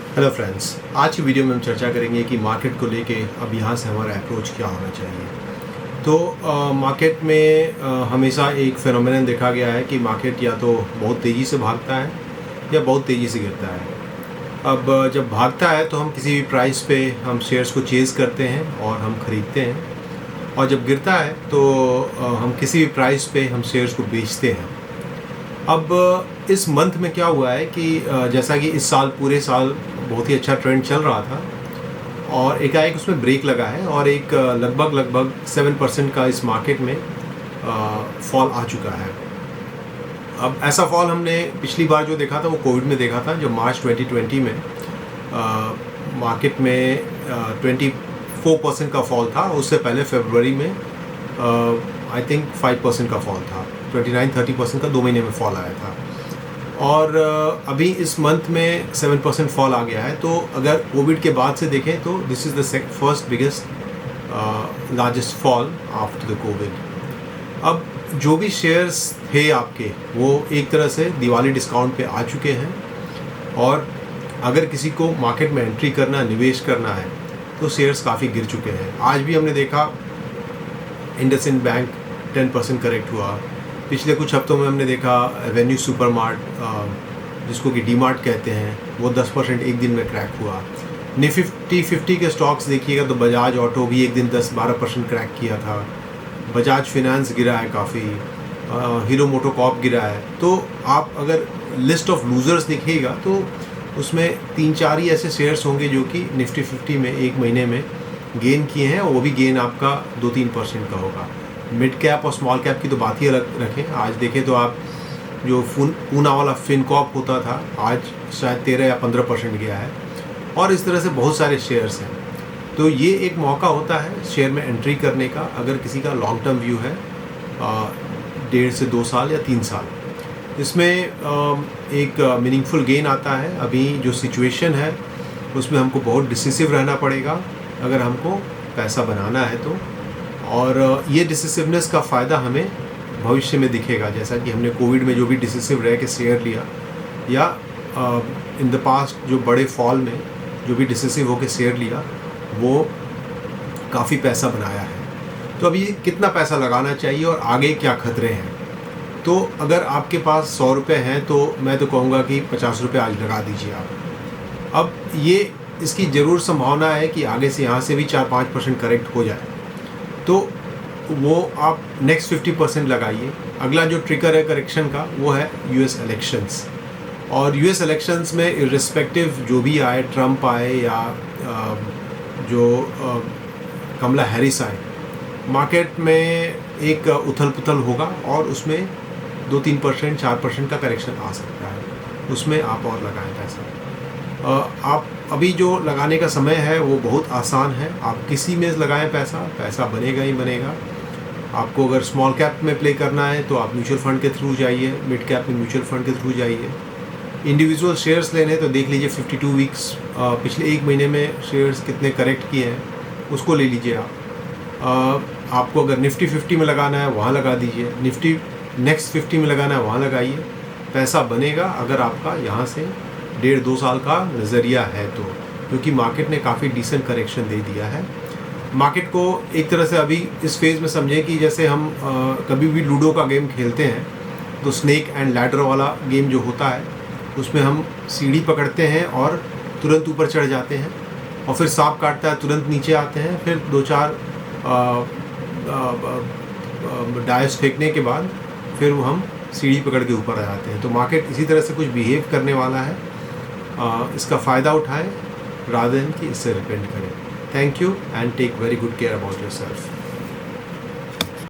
Hello friends, आज की video में हम चर्चा करेंगे कि मार्केट को लेके अब यहाँ से हमारा अप्रोच क्या होना चाहिए। तो मार्केट में हमेशा एक फेनोमेनन देखा गया है कि मार्केट या तो बहुत तेज़ी से भागता है या बहुत तेज़ी से गिरता है। अब जब भागता है तो हम किसी भी प्राइस पे हम शेयर्स को चेज़ करते हैं और हम ख़रीदते हैं, और जब गिरता है तो हम किसी भी प्राइस पे हम शेयर्स को बेचते हैं। अब इस मंथ में क्या हुआ है कि जैसा कि इस साल पूरे साल बहुत ही अच्छा ट्रेंड चल रहा था और एकाएक उसमें ब्रेक लगा है और एक लगभग 7% का इस मार्केट में फॉल आ चुका है। अब ऐसा फॉल हमने पिछली बार जो देखा था वो कोविड में देखा था, जो मार्च 2020 में मार्केट में 24% का फॉल था। उससे पहले फरवरी में आई थिंक 5% का फॉल था, 29-30% का 2 महीने में फॉल आया था। और अभी इस मंथ में 7% फॉल आ गया है। तो अगर कोविड के बाद से देखें तो this is the first biggest largest fall after the Covid. अब जो भी शेयर्स थे आपके वो एक तरह से दिवाली डिस्काउंट पे आ चुके हैं, और अगर किसी को मार्केट में एंट्री करना, निवेश करना है तो शेयर्स काफ़ी गिर चुके हैं। आज भी हमने देखा इंडसइंड बैंक 10% करेक्ट हुआ। पिछले कुछ हफ्तों में हमने देखा एवेन्यू सुपरमार्ट, जिसको कि डीमार्ट कहते हैं, वो 10% एक दिन में क्रैक हुआ। निफ्टी 50 के स्टॉक्स देखिएगा तो बजाज ऑटो भी एक दिन 10-12% क्रैक किया था। बजाज फिनेंस गिरा है काफ़ी, हीरो मोटोकॉर्प गिरा है। तो आप अगर लिस्ट ऑफ लूज़र्स देखिएगा तो उसमें 3-4 ही ऐसे शेयर्स होंगे जो कि निफ्टी 50 में एक महीने में गेन किए हैं, और वो भी गेन आपका 2-3% का होगा। मिड कैप और स्मॉल कैप की तो बात ही अलग रखें। आज देखें तो आप जो पूना वाला फिनकॉर्प होता था, आज शायद 13 या 15% गया है, और इस तरह से बहुत सारे शेयर्स हैं। तो ये एक मौका होता है शेयर में एंट्री करने का, अगर किसी का लॉन्ग टर्म व्यू है 1.5 से 2 साल या 3 साल। इसमें एक मीनिंगफुल गेन आता है। अभी जो सिचुएशन है उसमें हमको बहुत डिसिसिव रहना पड़ेगा अगर हमको पैसा बनाना है तो, और ये डिसिसिवनेस का फ़ायदा हमें भविष्य में दिखेगा। जैसा कि हमने कोविड में जो भी डिसिसिव रह के शेयर लिया, या इन द पास्ट जो बड़े फॉल में जो भी डिसिसिव होकर शेयर लिया, वो काफ़ी पैसा बनाया है। तो अभी कितना पैसा लगाना चाहिए और आगे क्या खतरे हैं? तो अगर आपके पास 100 रुपये हैं तो मैं तो कहूँगा कि 50 रुपये आज लगा दीजिए आप। अब ये इसकी ज़रूर संभावना है कि आगे से यहाँ से भी 4-5% करेक्ट हो जाए, तो वो आप नेक्स्ट 50% लगाइए। अगला जो ट्रिगर है करेक्शन का वो है यूएस इलेक्शंस, और यूएस इलेक्शंस में इर्रिस्पेक्टिव जो भी आए, ट्रंप आए या जो कमला हैरिस आए, मार्केट में एक उथल पुथल होगा और उसमें 2-3%, 4% का करेक्शन आ सकता है। उसमें आप और लगाएं पैसा। आप अभी जो लगाने का समय है वो बहुत आसान है। आप किसी में लगाएं पैसा बनेगा ही बनेगा। आपको अगर स्मॉल कैप में प्ले करना है तो आप म्यूचुअल फंड के थ्रू जाइए, मिड कैप में म्यूचुअल फंड के थ्रू जाइए। इंडिविजुअल शेयर्स लेने तो देख लीजिए 52 वीक्स पिछले एक महीने में शेयर्स कितने करेक्ट किए हैं, उसको ले लीजिए आप। आपको अगर निफ्टी 50 में लगाना है वहाँ लगा दीजिए, निफ्टी नेक्स्ट 50 में लगाना है वहाँ लगाइए। पैसा बनेगा अगर आपका यहाँ से 1.5-2 साल का नज़रिया है तो, क्योंकि मार्केट ने काफ़ी डिसेंट करेक्शन दे दिया है। मार्केट को एक तरह से अभी इस फेज़ में समझें कि जैसे हम कभी भी लूडो का गेम खेलते हैं तो स्नेक एंड लैडर वाला गेम जो होता है उसमें हम सीढ़ी पकड़ते हैं और तुरंत ऊपर चढ़ जाते हैं, और फिर सांप काटता है तुरंत नीचे आते हैं, फिर 2-4 डायस फेंकने के बाद फिर वो हम सीढ़ी पकड़ के ऊपर आ जाते हैं। तो मार्केट इसी तरह से कुछ बिहेव करने वाला है। इसका फ़ायदा उठाएं रादर देन कि इससे रिपेंड करें। Thank you and take very good care about yourself.